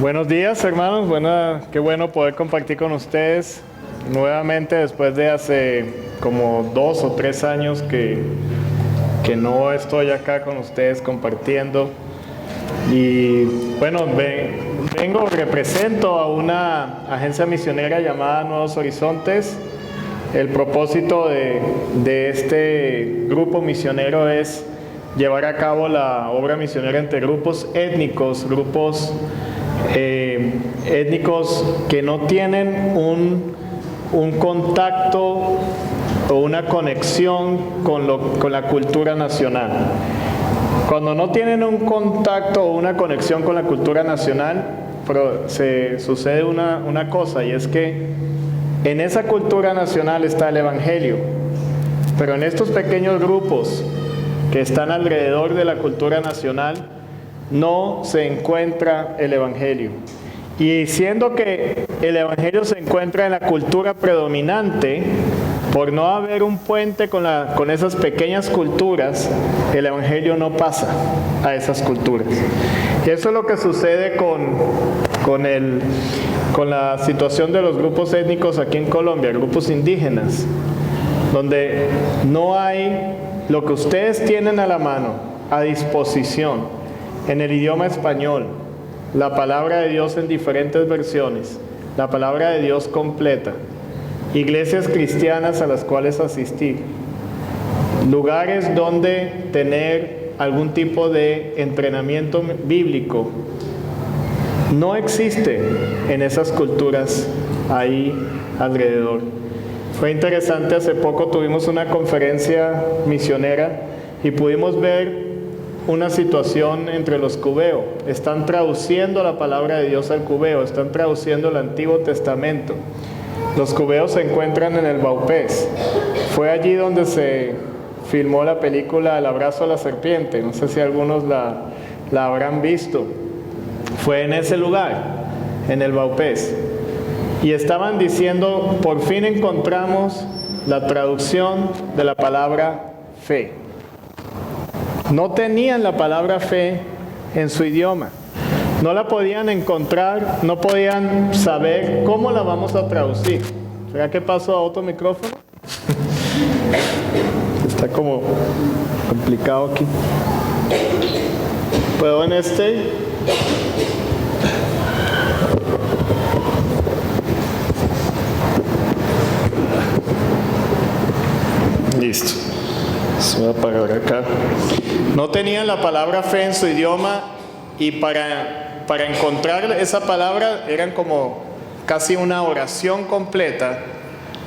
Buenos días, hermanos. Qué bueno poder compartir con ustedes nuevamente después de hace como 2 o 3 años que no estoy acá con ustedes compartiendo. Y bueno, represento a una agencia misionera llamada Nuevos Horizontes. El propósito de este grupo misionero es llevar a cabo la obra misionera entre grupos étnicos, étnicos que no tienen un contacto o una conexión con la cultura nacional. Cuando no tienen un contacto o una conexión con la cultura nacional, sucede una cosa, y es que en esa cultura nacional está el Evangelio, pero en estos pequeños grupos que están alrededor de la cultura nacional no se encuentra el Evangelio. Y siendo que el Evangelio se encuentra en la cultura predominante, por no haber un puente con esas pequeñas culturas, el Evangelio no pasa a esas culturas. Y eso es lo que sucede con la situación de los grupos étnicos aquí en Colombia, grupos indígenas, donde no hay lo que ustedes tienen a la mano, a disposición, en el idioma español, la palabra de Dios en diferentes versiones, la palabra de Dios completa, iglesias cristianas a las cuales asistir, lugares donde tener algún tipo de entrenamiento bíblico. No existe en esas culturas ahí alrededor. Fue interesante, hace poco tuvimos una conferencia misionera y pudimos ver una situación entre los cubeos. Están traduciendo la palabra de Dios al cubeo, están traduciendo el Antiguo Testamento. Los cubeos se encuentran en el Baupés. Fue allí donde se filmó la película El abrazo a la serpiente. No sé si algunos la habrán visto. Fue en ese lugar, en el Baupés. Y estaban diciendo, por fin encontramos la traducción de la palabra fe. No tenían la palabra fe en su idioma. No la podían encontrar, no podían saber cómo la vamos a traducir. ¿Será que paso a otro micrófono? Está como complicado aquí. ¿Puedo en este? Listo. Se va a apagar acá. No tenían la palabra fe en su idioma, y para encontrar esa palabra eran como casi una oración completa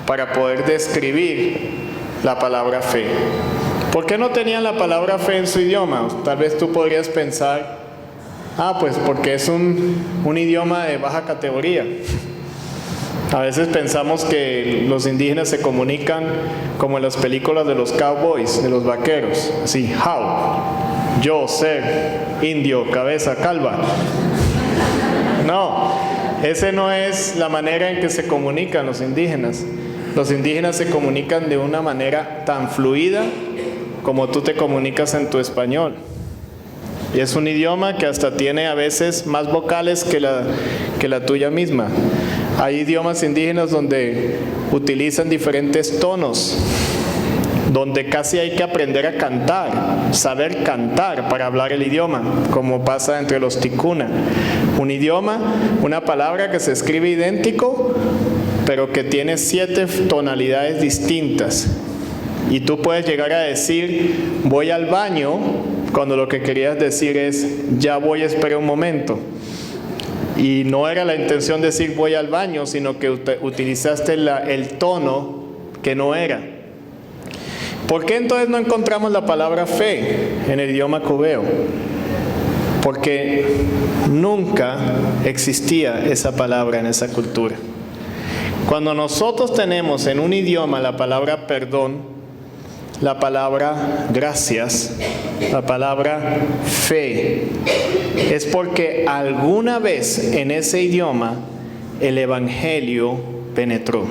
para poder describir la palabra fe. ¿Por qué no tenían la palabra fe en su idioma? Tal vez tú podrías pensar, pues porque es un idioma de baja categoría. A veces pensamos que los indígenas se comunican como en las películas de los cowboys, de los vaqueros, así, how, yo, ser, indio, cabeza, calva. No, esa no es la manera en que se comunican los indígenas. Los indígenas se comunican de una manera tan fluida como tú te comunicas en tu español. Y es un idioma que hasta tiene a veces más vocales que la tuya misma. Hay idiomas indígenas donde utilizan diferentes tonos, donde casi hay que aprender a cantar, saber cantar para hablar el idioma, como pasa entre los ticuna. Un idioma, una palabra que se escribe idéntico, pero que tiene 7 tonalidades distintas. Y tú puedes llegar a decir, voy al baño, cuando lo que querías decir es, ya voy, espera un momento. Y no era la intención decir voy al baño, sino que utilizaste el tono que no era. ¿Por qué entonces no encontramos la palabra fe en el idioma cubeo? Porque nunca existía esa palabra en esa cultura. Cuando nosotros tenemos en un idioma la palabra perdón, la palabra gracias, la palabra fe, es porque alguna vez en ese idioma el Evangelio penetró.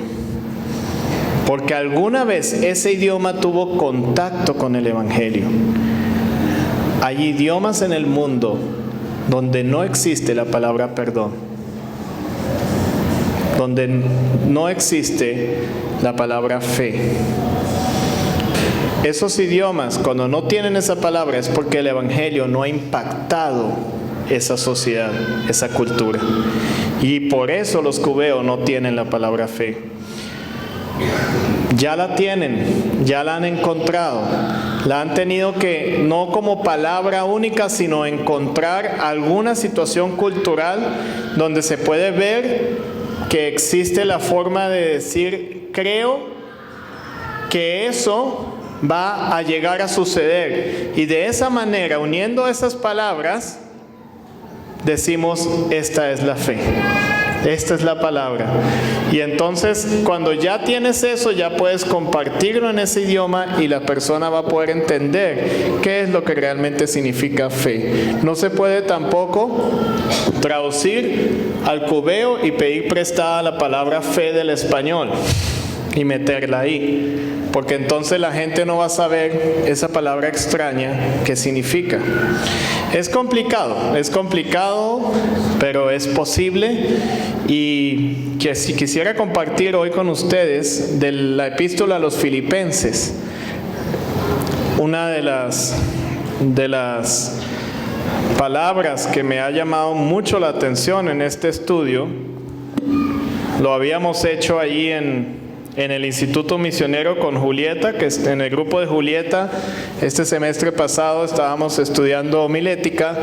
Porque alguna vez ese idioma tuvo contacto con el Evangelio. Hay idiomas en el mundo donde no existe la palabra perdón, donde no existe la palabra fe. Esos idiomas, cuando no tienen esa palabra, es porque el Evangelio no ha impactado esa sociedad, esa cultura. Y por eso los cubeos no tienen la palabra fe. Ya la tienen, ya la han encontrado. La han tenido que, no como palabra única, sino encontrar alguna situación cultural donde se puede ver que existe la forma de decir, creo que eso va a llegar a suceder. Y de esa manera, uniendo esas palabras, decimos, esta es la fe. Esta es la palabra. Y entonces, cuando ya tienes eso, ya puedes compartirlo en ese idioma y la persona va a poder entender qué es lo que realmente significa fe. No se puede tampoco traducir al cubeo y pedir prestada la palabra fe del español y meterla ahí, porque entonces la gente no va a saber esa palabra extraña qué significa. Es complicado, pero es posible. Y que si quisiera compartir hoy con ustedes de la epístola a los Filipenses, una de las palabras que me ha llamado mucho la atención en este estudio, lo habíamos hecho allí en el Instituto Misionero con Julieta, que en el grupo de Julieta, este semestre pasado estábamos estudiando homilética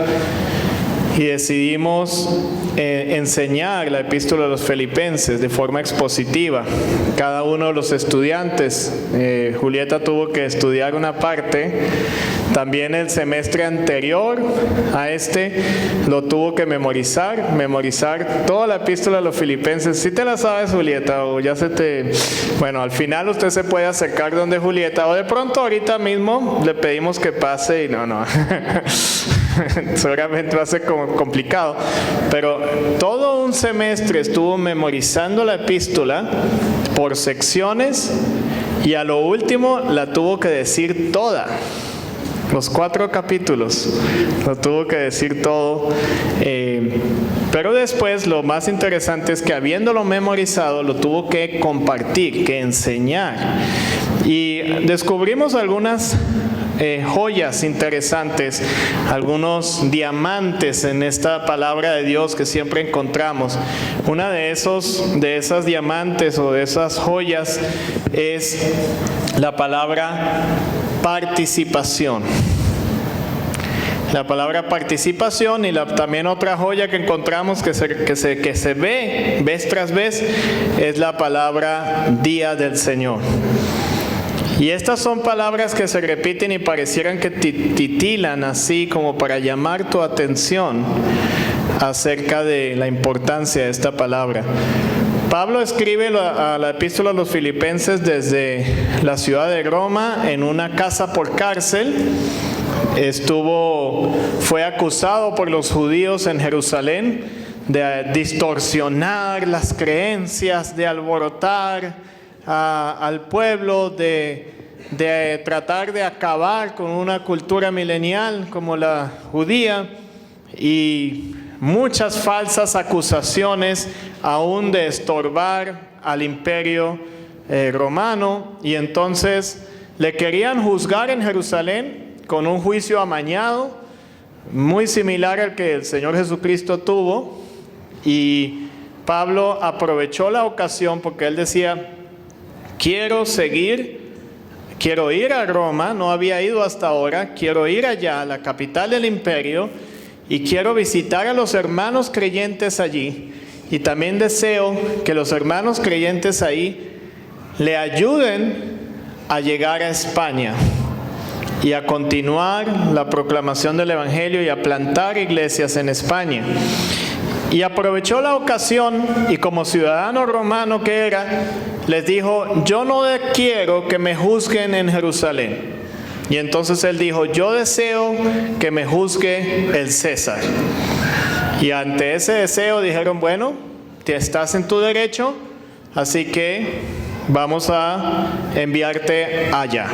y decidimos enseñar la epístola a los Filipenses de forma expositiva. Cada uno de los estudiantes, Julieta tuvo que estudiar una parte. También el semestre anterior a este lo tuvo que memorizar toda la epístola a los Filipenses. ¿Sí te la sabes, Julieta? O ya se te... Bueno, al final usted se puede acercar donde Julieta, o de pronto ahorita mismo le pedimos que pase y no. Seguramente va a ser como complicado. Pero todo un semestre estuvo memorizando la epístola por secciones y a lo último la tuvo que decir toda. Los 4 capítulos, lo tuvo que decir todo. Pero después lo más interesante es que habiéndolo memorizado, lo tuvo que compartir, que enseñar. Y descubrimos algunas joyas interesantes, algunos diamantes en esta palabra de Dios que siempre encontramos. Una de esas diamantes o de esas joyas es la palabra participación. La palabra participación, y también otra joya que encontramos que se ve vez tras vez es la palabra día del Señor. Y estas son palabras que se repiten y parecieran que titilan así como para llamar tu atención acerca de la importancia de esta palabra. Pablo escribe a la epístola a los Filipenses desde la ciudad de Roma en una casa por cárcel. Fue acusado por los judíos en Jerusalén de distorsionar las creencias, de alborotar al pueblo, de tratar de acabar con una cultura milenial como la judía, y muchas falsas acusaciones aún de estorbar al imperio romano. Y entonces le querían juzgar en Jerusalén con un juicio amañado, muy similar al que el Señor Jesucristo tuvo. Y Pablo aprovechó la ocasión porque él decía, quiero ir a Roma, no había ido hasta ahora, quiero ir allá, a la capital del imperio, y quiero visitar a los hermanos creyentes allí. Y también deseo que los hermanos creyentes ahí le ayuden a llegar a España y a continuar la proclamación del Evangelio y a plantar iglesias en España. Y aprovechó la ocasión y como ciudadano romano que era, les dijo, yo no quiero que me juzguen en Jerusalén. Y entonces él dijo, yo deseo que me juzgue el César. Y ante ese deseo dijeron, bueno, estás en tu derecho, así que vamos a enviarte allá.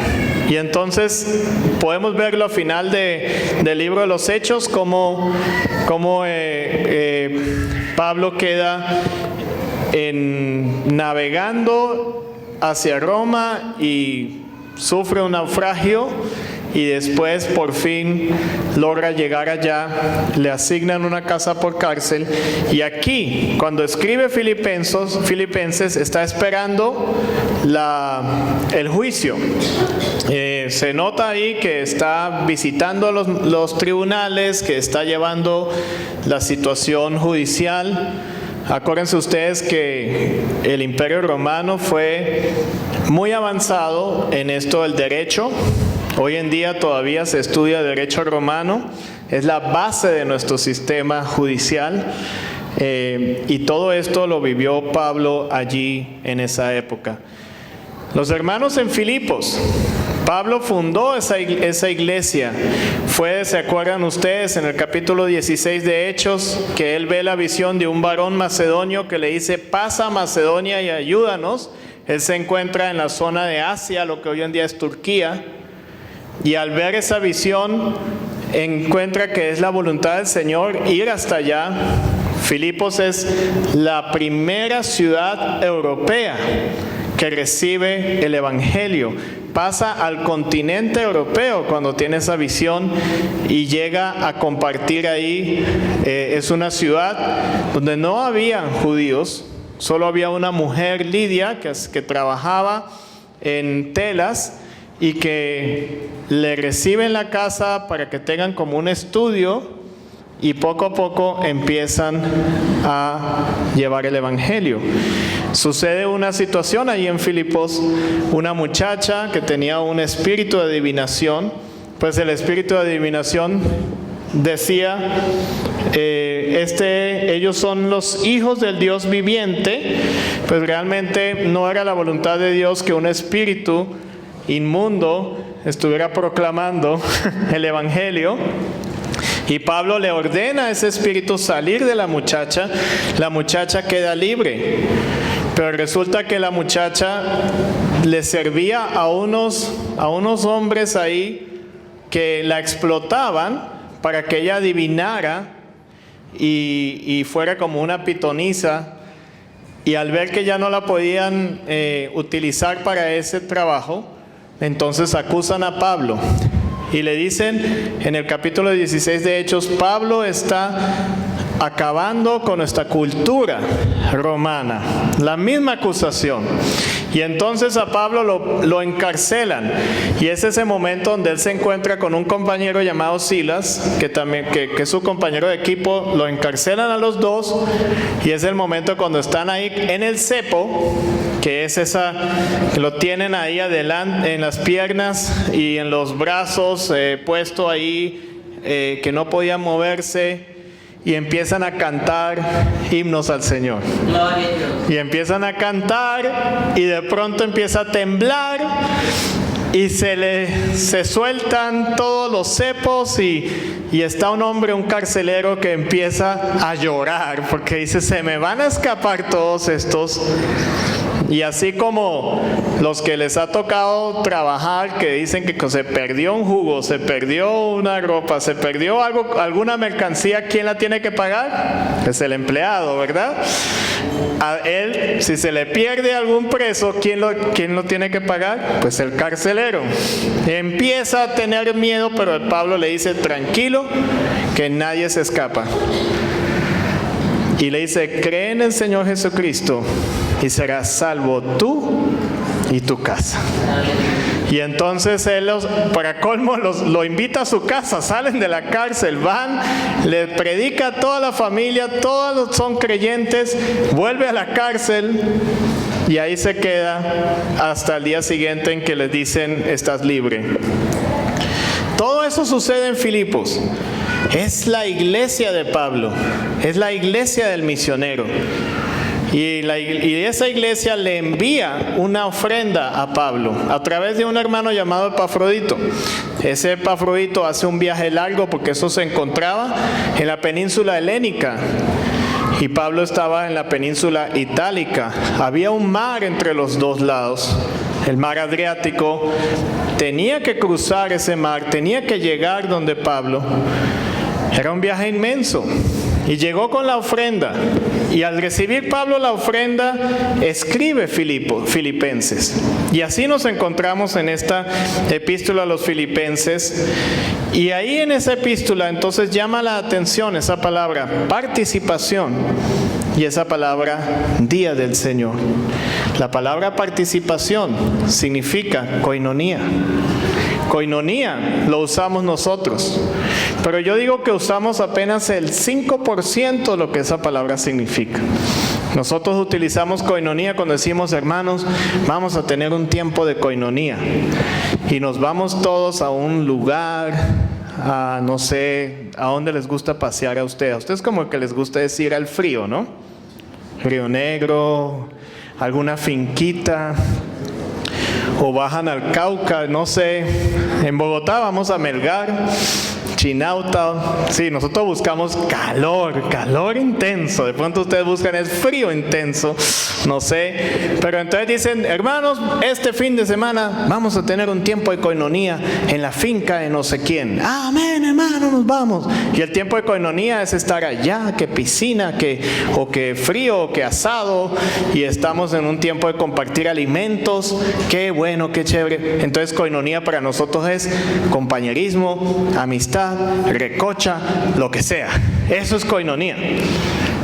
Y entonces podemos verlo al final del libro de los Hechos, como Pablo queda navegando hacia Roma y sufre un naufragio, y después por fin logra llegar allá, le asignan una casa por cárcel, y aquí cuando escribe Filipenses está esperando el juicio. Se nota ahí que está visitando los tribunales, que está llevando la situación judicial. Acuérdense ustedes que el Imperio Romano fue muy avanzado en esto del derecho. Hoy en día todavía se estudia derecho romano, es la base de nuestro sistema judicial, y todo esto lo vivió Pablo allí en esa época. Los hermanos en Filipos, Pablo fundó esa iglesia. ¿Se acuerdan ustedes en el capítulo 16 de Hechos que él ve la visión de un varón macedonio que le dice: pasa a Macedonia y ayúdanos? Él se encuentra en la zona de Asia, lo que hoy en día es Turquía. Y al ver esa visión, encuentra que es la voluntad del Señor ir hasta allá. Filipos es la primera ciudad europea que recibe el Evangelio. Pasa al continente europeo cuando tiene esa visión y llega a compartir ahí. Es una ciudad donde no había judíos, solo había una mujer, Lidia, que trabajaba en telas, y que le reciben la casa para que tengan como un estudio, y poco a poco empiezan a llevar el Evangelio. Sucede una situación allí en Filipos, una muchacha que tenía un espíritu de adivinación, pues el espíritu de adivinación decía: ellos son los hijos del Dios viviente. Pues realmente no era la voluntad de Dios que un espíritu inmundo estuviera proclamando el Evangelio, y Pablo le ordena a ese espíritu salir de la muchacha queda libre, pero resulta que la muchacha le servía a unos hombres ahí que la explotaban para que ella adivinara y fuera como una pitonisa, y al ver que ya no la podían utilizar para ese trabajo, entonces acusan a Pablo y le dicen en el capítulo 16 de Hechos: Pablo está acabando con nuestra cultura romana. La misma acusación. Y entonces a Pablo lo encarcelan, y es ese momento donde él se encuentra con un compañero llamado Silas, que es su compañero de equipo. Lo encarcelan a los dos, y es el momento cuando están ahí en el cepo, que es que lo tienen ahí adelante en las piernas y en los brazos, puesto ahí, que no podían moverse. Y empiezan a cantar himnos al Señor. Y empiezan a cantar, y de pronto empieza a temblar, y se sueltan todos los cepos, y está un carcelero que empieza a llorar, porque dice: se me van a escapar todos estos. Y así como los que les ha tocado trabajar, que dicen que se perdió un jugo, se perdió una ropa, se perdió alguna mercancía, ¿quién la tiene que pagar? Es el empleado, ¿verdad? A él, si se le pierde algún preso, ¿quién lo tiene que pagar? Pues el carcelero. Empieza a tener miedo, pero Pablo le dice: tranquilo, que nadie se escapa. Y le dice: cree en el Señor Jesucristo y serás salvo tú y tu casa. Y entonces él, para colmo, lo invita a su casa. Salen de la cárcel, van, le predica a toda la familia, todos son creyentes. Vuelve a la cárcel y ahí se queda hasta el día siguiente en que les dicen: estás libre. Todo eso sucede en Filipos. Es la iglesia de Pablo, es la iglesia del misionero. Y esa iglesia le envía una ofrenda a Pablo a través de un hermano llamado Epafrodito. Ese Epafrodito hace un viaje largo, porque eso se encontraba en la península helénica, y Pablo estaba en la península itálica. Había un mar entre los dos lados. el mar Adriático, tenía que cruzar ese mar, tenía que llegar donde Pablo. Era un viaje inmenso. Y llegó con la ofrenda. Y al recibir Pablo la ofrenda, escribe Filipenses. Y así nos encontramos en esta epístola a los Filipenses. Y ahí en esa epístola entonces llama la atención esa palabra participación y esa palabra día del Señor. La palabra participación significa koinonía. Koinonía lo usamos nosotros, pero yo digo que usamos apenas el 5% de lo que esa palabra significa. Nosotros utilizamos koinonía cuando decimos, hermanos, vamos a tener un tiempo de koinonía. Y nos vamos todos a un lugar, no sé, a dónde les gusta pasear a ustedes. A ustedes como que les gusta decir al frío, ¿no? Río Negro, alguna finquita, o bajan al Cauca, no sé. En Bogotá vamos a Melgar, Chinauta. Sí, nosotros buscamos calor intenso. De pronto ustedes buscan el frío intenso, no sé. Pero entonces dicen, hermanos, este fin de semana vamos a tener un tiempo de koinonía en la finca de no sé quién. Amén, hermano, nos vamos. Y el tiempo de koinonía es estar allá, que piscina, o que frío, o que asado. Y estamos en un tiempo de compartir alimentos. Qué bueno, qué chévere. Entonces koinonía para nosotros es compañerismo, amistad, recocha, lo que sea. Eso es koinonía.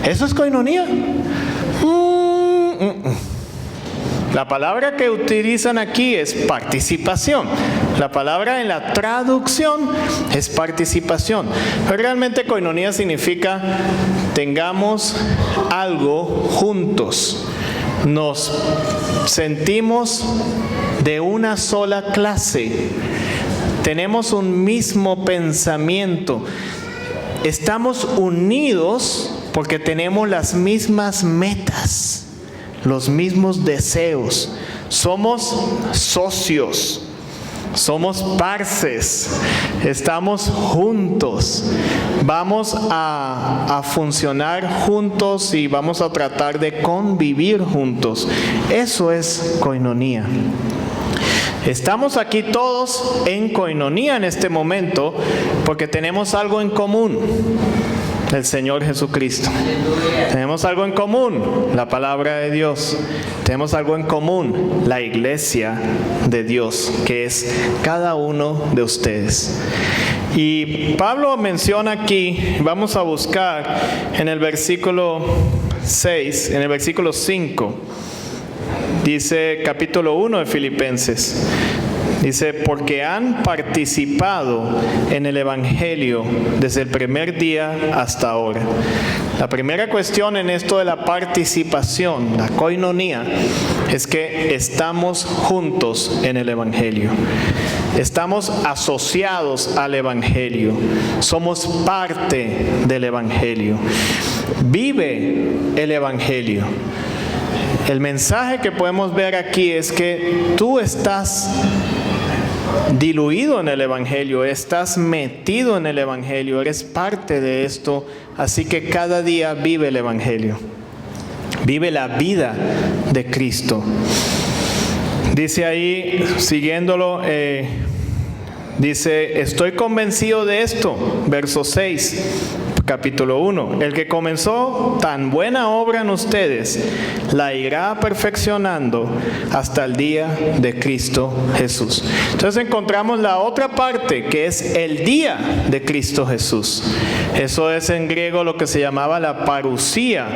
¿Eso es koinonía? La palabra que utilizan aquí es participación. La palabra en la traducción es participación. Pero realmente koinonía significa tengamos algo juntos. Nos sentimos de una sola clase. Tenemos un mismo pensamiento. Estamos unidos porque tenemos las mismas metas, los mismos deseos. Somos socios, somos parces, estamos juntos. Vamos a funcionar juntos y vamos a tratar de convivir juntos. Eso es koinonía. Estamos aquí todos en koinonía en este momento porque tenemos algo en común, el Señor Jesucristo. Tenemos algo en común, la palabra de Dios. Tenemos algo en común, la iglesia de Dios, que es cada uno de ustedes. Y Pablo menciona aquí, vamos a buscar en el versículo 6, en el versículo 5. Dice capítulo 1 de Filipenses, dice, porque han participado en el Evangelio desde el primer día hasta ahora. La primera cuestión en esto de la participación, la koinonía, es que estamos juntos en el Evangelio. Estamos asociados al Evangelio. Somos parte del Evangelio. Vive el Evangelio. El mensaje que podemos ver aquí es que tú estás diluido en el Evangelio, estás metido en el Evangelio, eres parte de esto, así que cada día vive el Evangelio, vive la vida de Cristo. Dice ahí, siguiéndolo, dice, estoy convencido de esto, verso 6. Capítulo 1. El que comenzó tan buena obra en ustedes, la irá perfeccionando hasta el día de Cristo Jesús. Entonces encontramos la otra parte, que es el día de Cristo Jesús. Eso es en griego lo que se llamaba la parusía,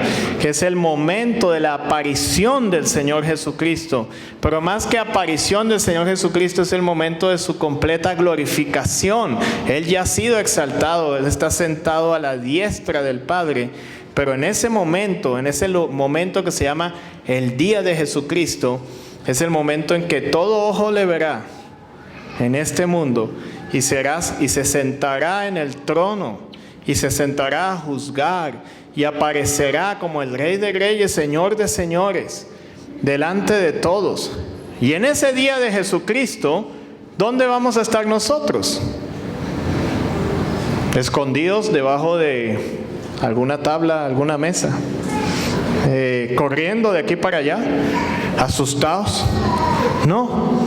que es el momento de la aparición del Señor Jesucristo. Pero más que aparición del Señor Jesucristo, es el momento de su completa glorificación. Él ya ha sido exaltado, Él está sentado a la diestra del Padre, pero en ese momento que se llama el día de Jesucristo, es el momento en que todo ojo le verá en este mundo y se sentará en el trono y se sentará a juzgar y aparecerá como el Rey de Reyes, Señor de Señores, delante de todos. Y en ese día de Jesucristo, ¿dónde vamos a estar nosotros? Escondidos debajo de alguna tabla, alguna mesa, corriendo de aquí para allá. ¿Asustados? No.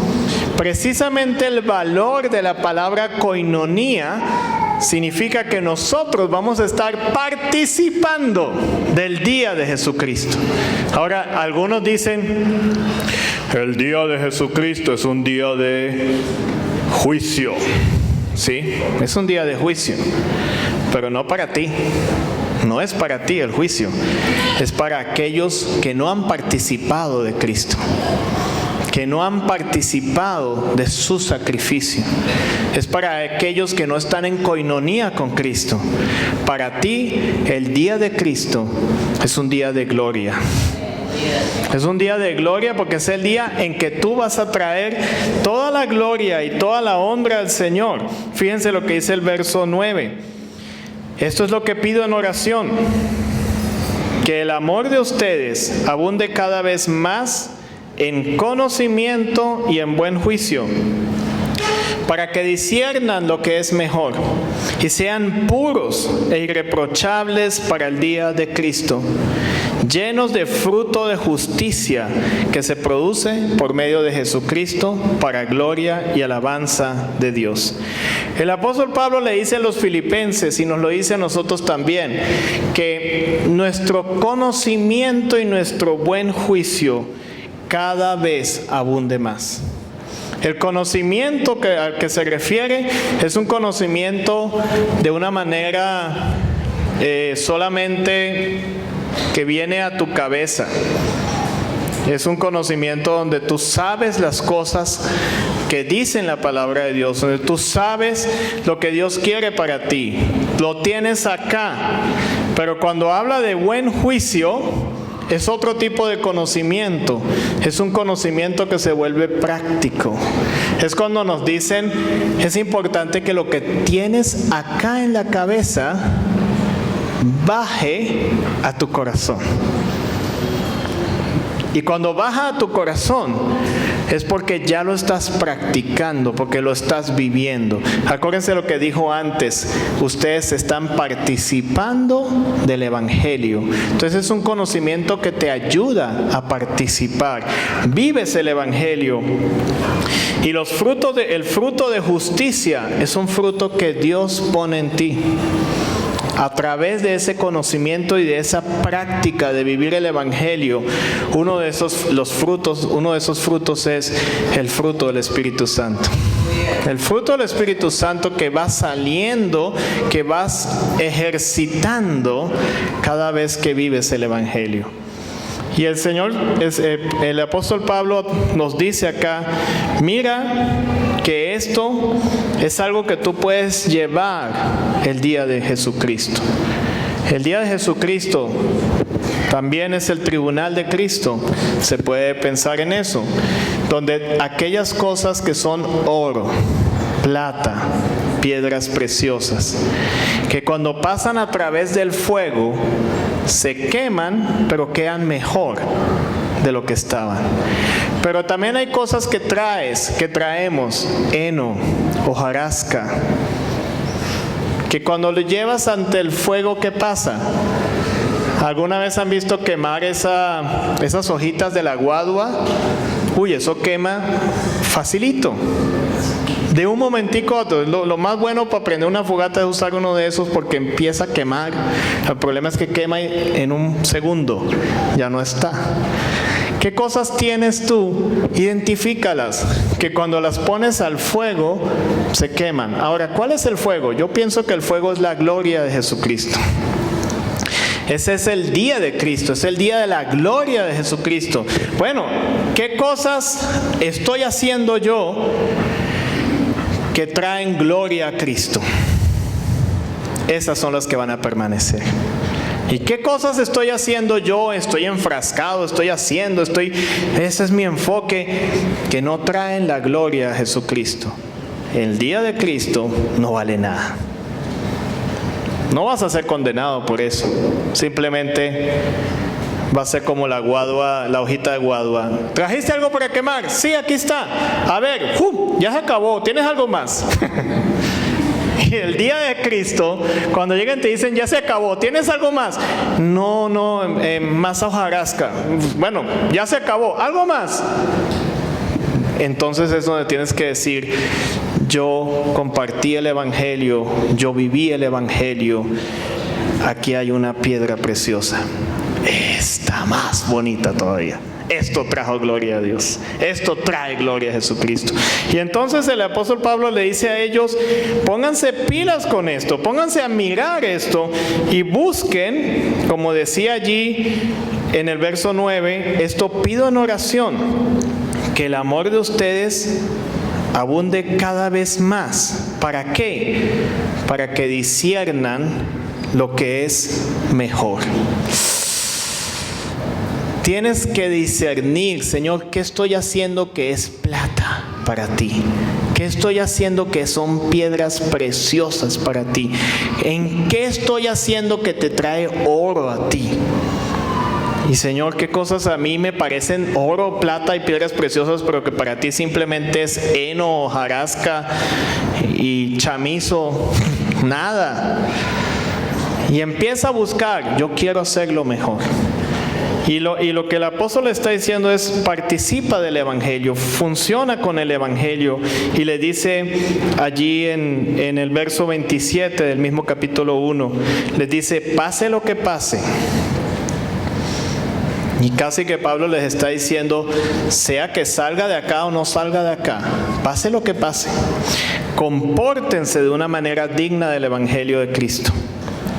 Precisamente el valor de la palabra koinonía significa que nosotros vamos a estar participando del día de Jesucristo. Ahora, algunos dicen, el día de Jesucristo es un día de juicio. Sí, es un día de juicio, pero no para ti. No es para ti el juicio, es para aquellos que no han participado de Cristo, que no han participado de su sacrificio. Es para aquellos que no están en koinonía con Cristo. Para ti, el día de Cristo es un día de gloria. Es un día de gloria porque es el día en que tú vas a traer toda la gloria y toda la honra al Señor. Fíjense lo que dice el verso 9. Esto es lo que pido en oración, que el amor de ustedes abunde cada vez más en conocimiento y en buen juicio, para que disciernan lo que es mejor y sean puros e irreprochables para el día de Cristo, llenos de fruto de justicia que se produce por medio de Jesucristo para gloria y alabanza de Dios. El apóstol Pablo le dice a los filipenses, y nos lo dice a nosotros también, que nuestro conocimiento y nuestro buen juicio cada vez abunde más. El conocimiento al que se refiere es un conocimiento de una manera solamente que viene a tu cabeza. Es un conocimiento donde tú sabes las cosas que dice la palabra de Dios, donde tú sabes lo que Dios quiere para ti. Lo tienes acá. Pero cuando habla de buen juicio, es otro tipo de conocimiento. Es un conocimiento que se vuelve práctico. Es cuando nos dicen, es importante que lo que tienes acá en la cabeza baje a tu corazón. Y cuando baja a tu corazón es porque ya lo estás practicando, porque lo estás viviendo. Acuérdense lo que dijo antes, ustedes están participando del Evangelio. Entonces es un conocimiento que te ayuda a participar. Vives el Evangelio. Y el fruto de justicia es un fruto que Dios pone en ti. A través de ese conocimiento y de esa práctica de vivir el Evangelio, uno de esos frutos es el fruto del Espíritu Santo. El fruto del Espíritu Santo que va saliendo, que vas ejercitando cada vez que vives el Evangelio. Y el apóstol Pablo nos dice acá, mira que esto es algo que tú puedes llevar el día de Jesucristo. El día de Jesucristo también es el tribunal de Cristo. Se puede pensar en eso, donde aquellas cosas que son oro, plata, piedras preciosas, que cuando pasan a través del fuego, se queman, pero quedan mejor de lo que estaban. Pero también hay cosas que traemos, heno, hojarasca, que cuando lo llevas ante el fuego, ¿qué pasa? ¿Alguna vez han visto quemar esas hojitas de la guadua? Uy, eso quema facilito. De un momentico a otro. Lo más bueno para prender una fogata es usar uno de esos porque empieza a quemar. El problema es que quema en un segundo. Ya no está. ¿Qué cosas tienes tú? Identifícalas. Que cuando las pones al fuego, se queman. Ahora, ¿cuál es el fuego? Yo pienso que el fuego es la gloria de Jesucristo. Ese es el día de Cristo, es el día de la gloria de Jesucristo. Bueno, ¿qué cosas estoy haciendo yo que traen gloria a Cristo? Esas son las que van a permanecer. ¿Y qué cosas estoy haciendo yo? Estoy enfrascado, ese es mi enfoque, que no traen la gloria a Jesucristo. El día de Cristo no vale nada. No vas a ser condenado por eso. Simplemente va a ser como la hojita de guadua. ¿Trajiste algo para quemar? Sí, aquí está. A ver, ya se acabó. ¿Tienes algo más? Y el día de Cristo, cuando llegan te dicen, ya se acabó, ¿tienes algo más? No, más hojarasca. Bueno, ya se acabó, ¿algo más? Entonces es donde tienes que decir, yo compartí el Evangelio, yo viví el Evangelio, aquí hay una piedra preciosa, está más bonita todavía. Esto trajo gloria a Dios, esto trae gloria a Jesucristo. Y entonces el apóstol Pablo le dice a ellos, pónganse pilas con esto, pónganse a mirar esto y busquen, como decía allí en el verso 9, esto pido en oración, que el amor de ustedes abunde cada vez más. ¿Para qué? Para que disciernan lo que es mejor. Tienes que discernir, Señor, ¿qué estoy haciendo que es plata para ti? ¿Qué estoy haciendo que son piedras preciosas para ti? ¿En qué estoy haciendo que te trae oro a ti? Y Señor, ¿qué cosas a mí me parecen oro, plata y piedras preciosas, pero que para ti simplemente es heno, hojarasca y chamizo? Nada. Y empieza a buscar, yo quiero hacerlo mejor. Y lo que el apóstol le está diciendo es, participa del Evangelio, funciona con el Evangelio. Y le dice allí en el verso 27 del mismo capítulo 1, les dice, pase lo que pase. Y casi que Pablo les está diciendo, sea que salga de acá o no salga de acá, pase lo que pase, compórtense de una manera digna del Evangelio de Cristo.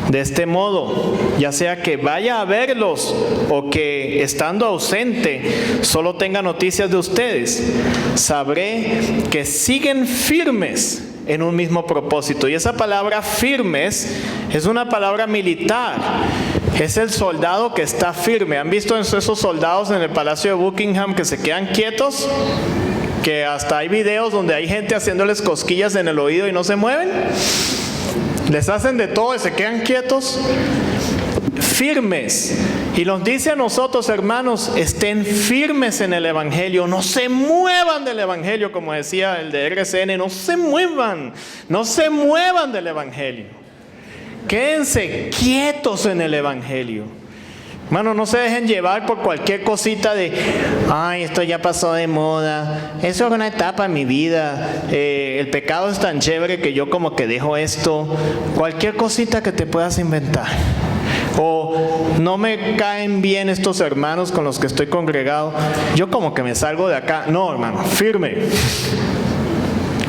De este modo, ya sea que vaya a verlos o que estando ausente solo tenga noticias de ustedes, sabré que siguen firmes en un mismo propósito. Y esa palabra firmes es una palabra militar. Es el soldado que está firme. ¿Han visto esos soldados en el Palacio de Buckingham que se quedan quietos? Que hasta hay videos donde hay gente haciéndoles cosquillas en el oído y no se mueven. Les hacen de todo y se quedan quietos, firmes. Y nos dice a nosotros, hermanos, estén firmes en el Evangelio, no se muevan del Evangelio, como decía el de RCN, no se muevan del Evangelio. Quédense quietos en el Evangelio. Hermano, no se dejen llevar por cualquier cosita de, ay, esto ya pasó de moda, eso es una etapa en mi vida, el pecado es tan chévere que yo como que dejo esto, cualquier cosita que te puedas inventar. O no me caen bien estos hermanos con los que estoy congregado, yo como que me salgo de acá. No, hermano, firme.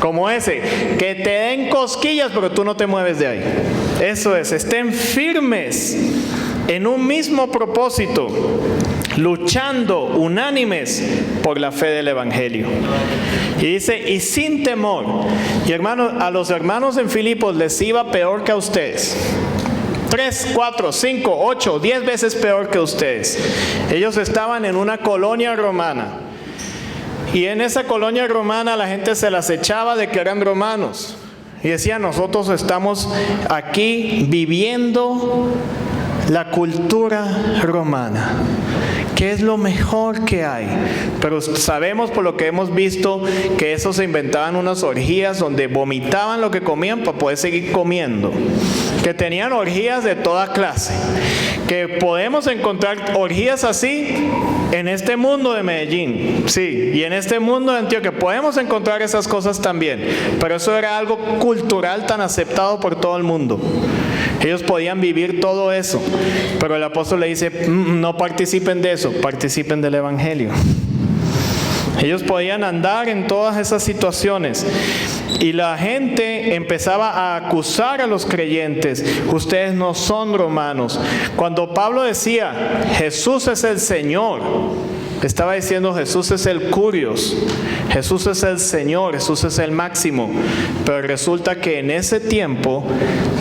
Como ese, que te den cosquillas pero tú no te mueves de ahí. Eso es, estén firmes en un mismo propósito, luchando unánimes por la fe del Evangelio. Y dice, y sin temor. Y hermanos, a los hermanos en Filipos les iba peor que a ustedes. 3, 4, 5, 8, 10 veces peor que ustedes. Ellos estaban en una colonia romana. Y en esa colonia romana la gente se las echaba de que eran romanos. Y decían, nosotros estamos aquí viviendo la cultura romana, que es lo mejor que hay. Pero sabemos por lo que hemos visto que eso se inventaban unas orgías donde vomitaban lo que comían para poder seguir comiendo, que tenían orgías de toda clase, que podemos encontrar orgías así en este mundo de Medellín, sí, y en este mundo de Antioquia podemos encontrar esas cosas también, pero eso era algo cultural tan aceptado por todo el mundo. Ellos podían vivir todo eso, pero el apóstol le dice, no participen de eso, participen del Evangelio. Ellos podían andar en todas esas situaciones y la gente empezaba a acusar a los creyentes, ustedes no son romanos. Cuando Pablo decía, Jesús es el Señor, estaba diciendo Jesús es el Curios, Jesús es el Señor, Jesús es el máximo. Pero resulta que en ese tiempo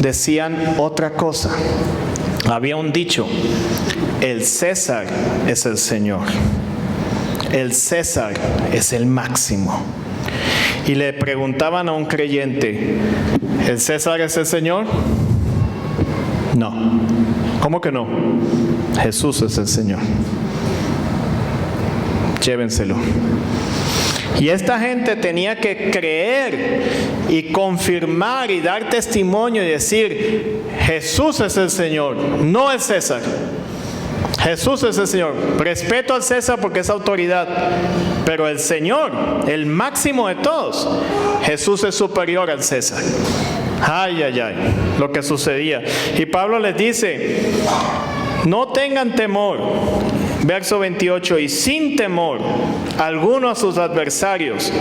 decían otra cosa. Había un dicho, el César es el Señor, el César es el máximo. Y le preguntaban a un creyente, ¿el César es el Señor? No. ¿Cómo que no? Jesús es el Señor. Llévenselo. Y esta gente tenía que creer y confirmar y dar testimonio y decir: Jesús es el Señor, no es César. Jesús es el Señor. Respeto al César porque es autoridad, pero el Señor, el máximo de todos, Jesús es superior al César. Ay, ay, ay, lo que sucedía. Y Pablo les dice: no tengan temor. Verso 28, y sin temor alguno a sus adversarios,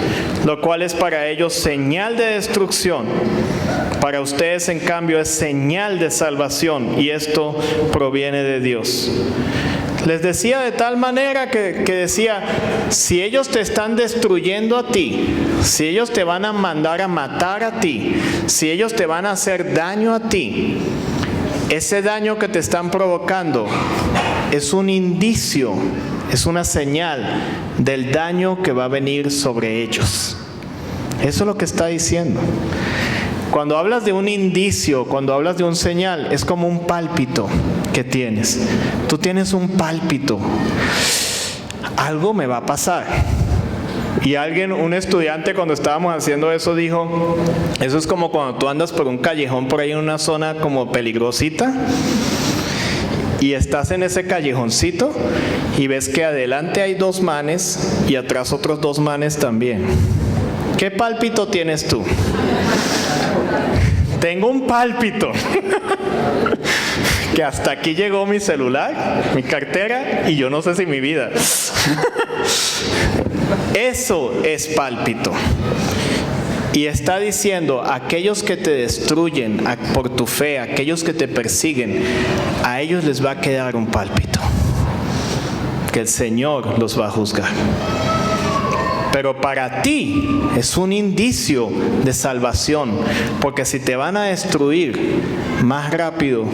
lo cual es para ellos señal de destrucción. Para ustedes, en cambio, es señal de salvación, y esto proviene de Dios. Les decía de tal manera que decía: si ellos te están destruyendo a ti, si ellos te van a mandar a matar a ti, si ellos te van a hacer daño a ti, ese daño que te están provocando es un indicio, es una señal del daño que va a venir sobre ellos. Eso es lo que está diciendo. Cuando hablas de un indicio, cuando hablas de un señal, es como un pálpito que tienes. Tú tienes un pálpito. Algo me va a pasar. Y un estudiante, cuando estábamos haciendo eso, dijo: eso es como cuando tú andas por un callejón por ahí en una zona como peligrosita, y estás en ese callejoncito y ves que adelante hay 2 manes y atrás otros 2 manes también. ¿Qué pálpito tienes tú? Tengo un pálpito que hasta aquí llegó mi celular, mi cartera, y yo no sé si mi vida. Eso es pálpito. Y está diciendo: aquellos que te destruyen por tu fe, aquellos que te persiguen, a ellos les va a quedar un pálpito, que el Señor los va a juzgar. Pero para ti es un indicio de salvación, porque si te van a destruir, más rápido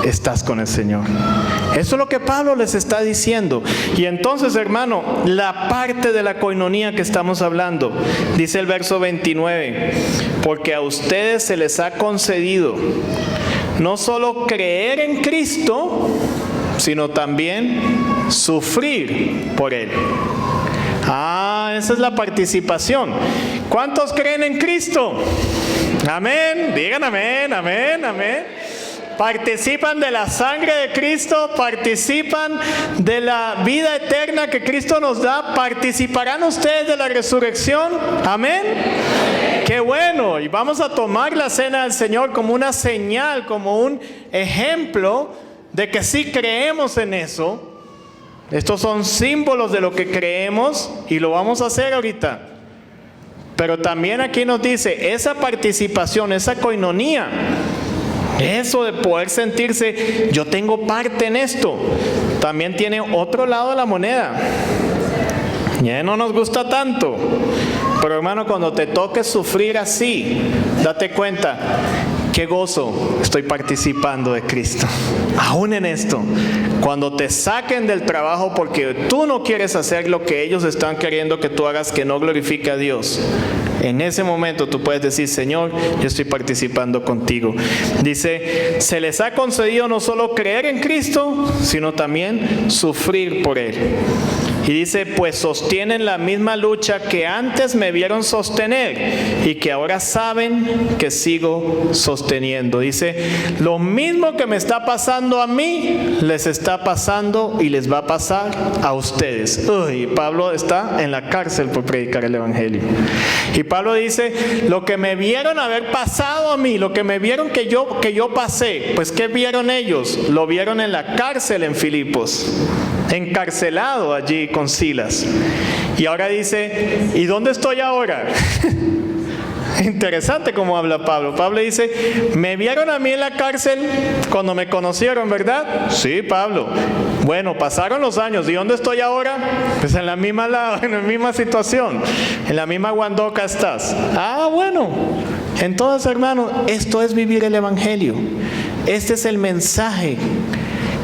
estás con el Señor. Eso es lo que Pablo les está diciendo. Y entonces, hermano, la parte de la coinonía que estamos hablando, dice el verso 29, porque a ustedes se les ha concedido no solo creer en Cristo, sino también sufrir por Él. Esa es la participación. ¿Cuántos creen en Cristo? Amén. Digan amén, amén, amén. Participan de la sangre de Cristo, participan de la vida eterna que Cristo nos da. ¿Participarán ustedes de la resurrección? Amén. Qué bueno. Y vamos a tomar la cena del Señor como una señal, como un ejemplo de que sí creemos en eso. Estos son símbolos de lo que creemos y lo vamos a hacer ahorita. Pero también aquí nos dice, esa participación, esa coinonía, eso de poder sentirse, yo tengo parte en esto, también tiene otro lado de la moneda. Ya no nos gusta tanto, pero hermano, cuando te toque sufrir así, date cuenta, qué gozo, estoy participando de Cristo. Aún en esto, cuando te saquen del trabajo porque tú no quieres hacer lo que ellos están queriendo que tú hagas, que no glorifique a Dios, en ese momento tú puedes decir, Señor, yo estoy participando contigo. Dice, se les ha concedido no solo creer en Cristo, sino también sufrir por Él. Y dice, pues sostienen la misma lucha que antes me vieron sostener y que ahora saben que sigo sosteniendo. Dice, lo mismo que me está pasando a mí, les está pasando y les va a pasar a ustedes. Uy, Pablo está en la cárcel por predicar el Evangelio. Y Pablo dice, lo que me vieron haber pasado a mí, lo que me vieron que yo pasé, pues ¿qué vieron ellos? Lo vieron en la cárcel en Filipos, encarcelado allí con Silas. Y ahora dice, ¿y dónde estoy ahora? Interesante cómo habla Pablo. Pablo dice, me vieron a mí en la cárcel cuando me conocieron, ¿verdad? Sí, Pablo. Bueno, pasaron los años. ¿Y dónde estoy ahora? Pues en la misma situación. En la misma guandoca estás. Bueno. Entonces, hermano, esto es vivir el Evangelio. Este es el mensaje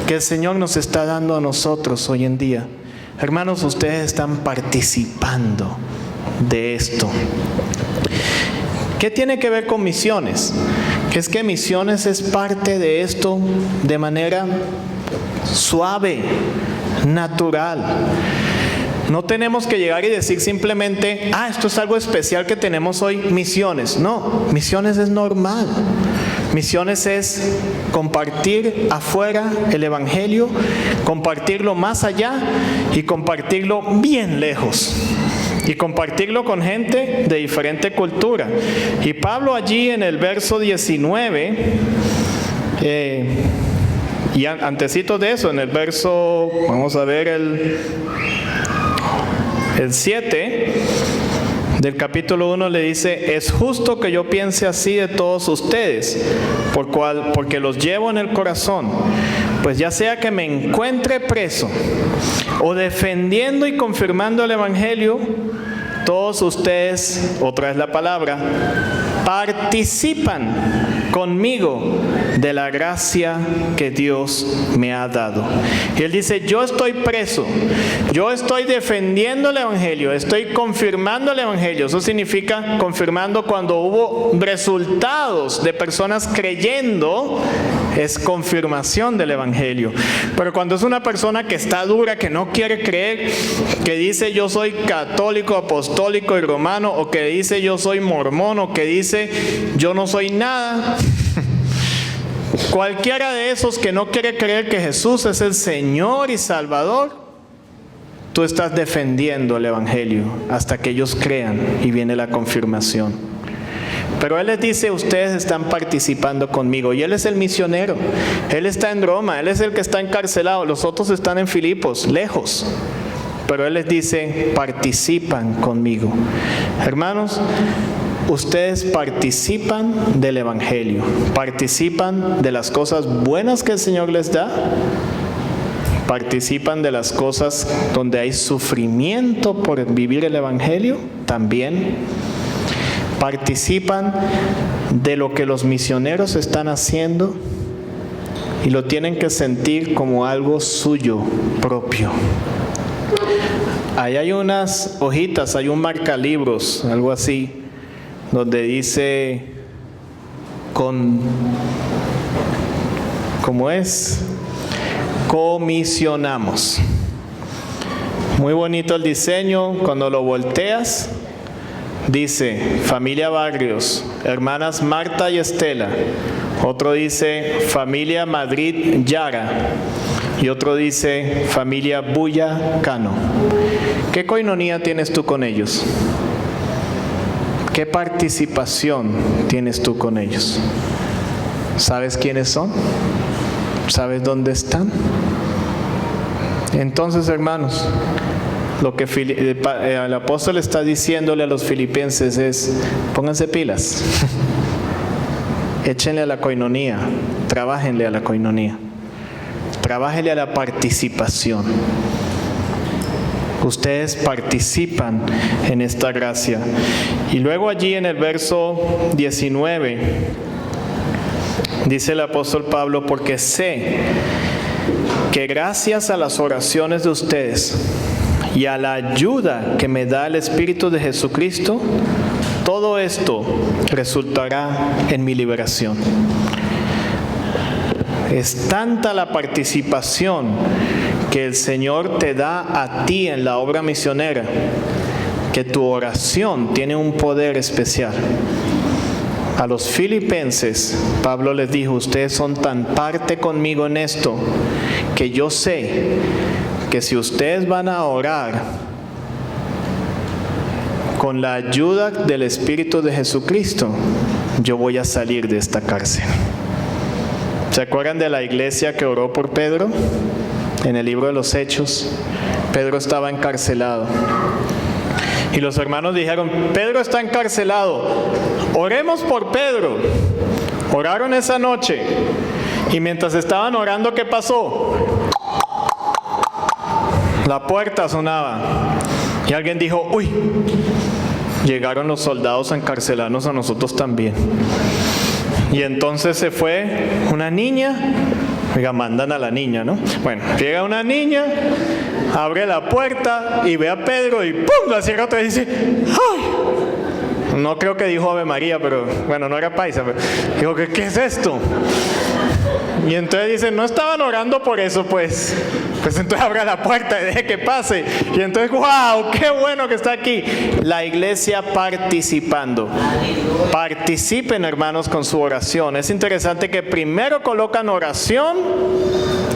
que el Señor nos está dando a nosotros hoy en día. Hermanos, ustedes están participando de esto. ¿Qué tiene que ver con misiones? Que es que misiones es parte de esto de manera suave, natural. No tenemos que llegar y decir simplemente, esto es algo especial que tenemos hoy, misiones. No, misiones es normal. Misiones es compartir afuera el evangelio, compartirlo más allá y compartirlo bien lejos. Y compartirlo con gente de diferente cultura. Y Pablo allí en el verso 19, y antesito de eso, en el verso, vamos a ver el 7 del capítulo 1 le dice: es justo que yo piense así de todos ustedes, porque los llevo en el corazón, pues ya sea que me encuentre preso o defendiendo y confirmando el evangelio, todos ustedes, otra vez la palabra, participan conmigo de la gracia que Dios me ha dado. Y él dice: yo estoy preso, yo estoy defendiendo el evangelio, estoy confirmando el evangelio. Eso significa confirmando cuando hubo resultados de personas creyendo, es confirmación del evangelio. Pero cuando es una persona que está dura, que no quiere creer, que dice yo soy católico, apostólico y romano, o que dice yo soy mormón, o que dice yo no soy nada, cualquiera de esos que no quiere creer que Jesús es el Señor y Salvador, tú estás defendiendo el evangelio hasta que ellos crean y viene la confirmación. Pero Él les dice: ustedes están participando conmigo. Y Él es el misionero. Él está en Roma. Él es el que está encarcelado. Los otros están en Filipos, lejos. Pero Él les dice: participan conmigo. Hermanos, ustedes participan del evangelio. Participan de las cosas buenas que el Señor les da. Participan de las cosas donde hay sufrimiento por vivir el evangelio también. Participan de lo que los misioneros están haciendo y lo tienen que sentir como algo suyo propio. Ahí hay unas hojitas, hay un marcalibros, algo así, donde dice ¿cómo es? Comisionamos. Muy bonito el diseño. Cuando lo volteas, dice familia Barrios, hermanas Marta y Estela. Otro dice familia Madrid Yara. Y otro dice familia Bulla Cano. ¿Qué coinonía tienes tú con ellos? ¿Qué participación tienes tú con ellos? ¿Sabes quiénes son? ¿Sabes dónde están? Entonces, hermanos, lo que el apóstol está diciéndole a los filipenses es: pónganse pilas, échenle a la coinonía, trabájenle a la coinonía, trabájenle a la participación. Ustedes participan en esta gracia. Y luego allí en el verso 19 dice el apóstol Pablo: porque sé que gracias a las oraciones de ustedes y a la ayuda que me da el Espíritu de Jesucristo, todo esto resultará en mi liberación. Es tanta la participación que el Señor te da a ti en la obra misionera, que tu oración tiene un poder especial. A los filipenses, Pablo les dijo: ustedes son tan parte conmigo en esto, que yo sé que si ustedes van a orar con la ayuda del Espíritu de Jesucristo, yo voy a salir de esta cárcel. ¿Se acuerdan de la iglesia que oró por Pedro? En el libro de los Hechos, Pedro estaba encarcelado. Y los hermanos dijeron: Pedro está encarcelado, oremos por Pedro. Oraron esa noche. Y mientras estaban orando, ¿qué pasó? La puerta sonaba. Y alguien dijo: uy, llegaron los soldados a encarcelarnos a nosotros también. Y entonces se fue una niña. Oiga, mandan a la niña, ¿no? Bueno, llega una niña, abre la puerta y ve a Pedro y ¡pum!, la cierra otra vez y dice: ¡ay! No creo que dijo Ave María, pero bueno, no era paisa, pero dijo: ¿qué es esto? Y entonces dicen, no estaban orando por eso, pues entonces abra la puerta y deje que pase. Y entonces, wow, qué bueno que está aquí. La iglesia participando. Participen, hermanos, con su oración. Es interesante que primero colocan oración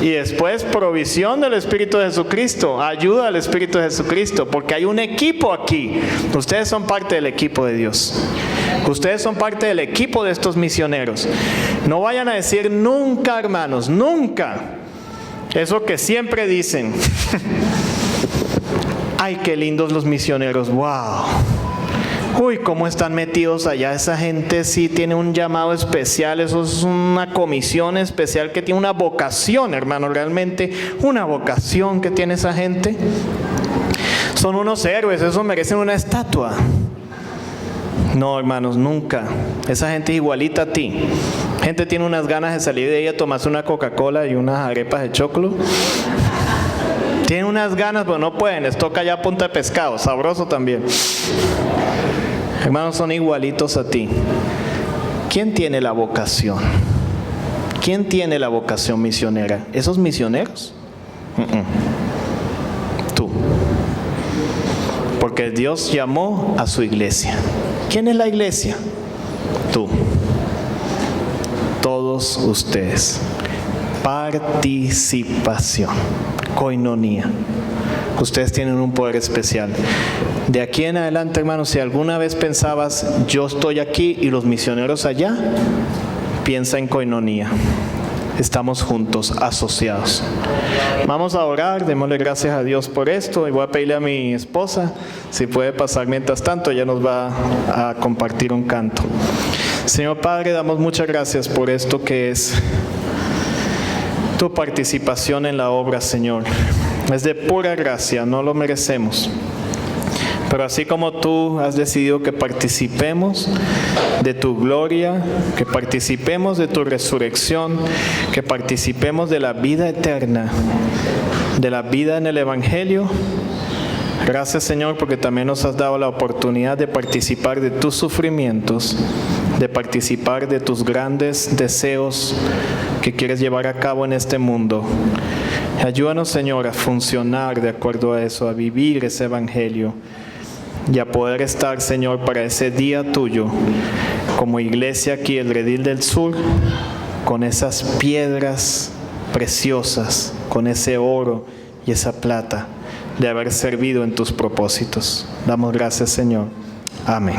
y después provisión del Espíritu de Jesucristo, ayuda del Espíritu de Jesucristo, porque hay un equipo aquí. Ustedes son parte del equipo de Dios. Ustedes son parte del equipo de estos misioneros. No vayan a decir nunca, hermanos, nunca. Eso que siempre dicen. Ay, qué lindos los misioneros, wow. Uy, cómo están metidos allá. Esa gente sí tiene un llamado especial. Eso es una comisión especial que tiene una vocación, hermano. Realmente una vocación que tiene esa gente. Son unos héroes, esos merecen una estatua. No, hermanos, nunca. Esa gente es igualita a ti. Gente tiene unas ganas de salir de ella, tomarse una Coca-Cola y unas arepas de choclo. Tienen unas ganas, pero no pueden. Les toca ya punta de pescado, sabroso también. Hermanos, son igualitos a ti. ¿Quién tiene la vocación? ¿Quién tiene la vocación misionera? ¿Esos misioneros? Tú. Porque Dios llamó a su iglesia. ¿Quién es la iglesia? Tú. Todos ustedes. Participación. Koinonía. Ustedes tienen un poder especial. De aquí en adelante, hermanos, si alguna vez pensabas, yo estoy aquí y los misioneros allá, piensa en koinonía. Estamos juntos, asociados. Vamos a orar, démosle gracias a Dios por esto, y voy a pedirle a mi esposa si puede pasar mientras tanto. Ella nos va a compartir un canto. Señor Padre, damos muchas gracias por esto que es tu participación en la obra, Señor. Es de pura gracia, no lo merecemos. Pero así como tú has decidido que participemos de tu gloria, que participemos de tu resurrección, que participemos de la vida eterna, de la vida en el Evangelio. Gracias, Señor, porque también nos has dado la oportunidad de participar de tus sufrimientos, de participar de tus grandes deseos que quieres llevar a cabo en este mundo. Ayúdanos, Señor, a funcionar de acuerdo a eso, a vivir ese Evangelio y a poder estar, Señor, para ese día tuyo, como iglesia aquí, el Redil del Sur, con esas piedras preciosas, con ese oro y esa plata, de haber servido en tus propósitos. Damos gracias, Señor. Amén.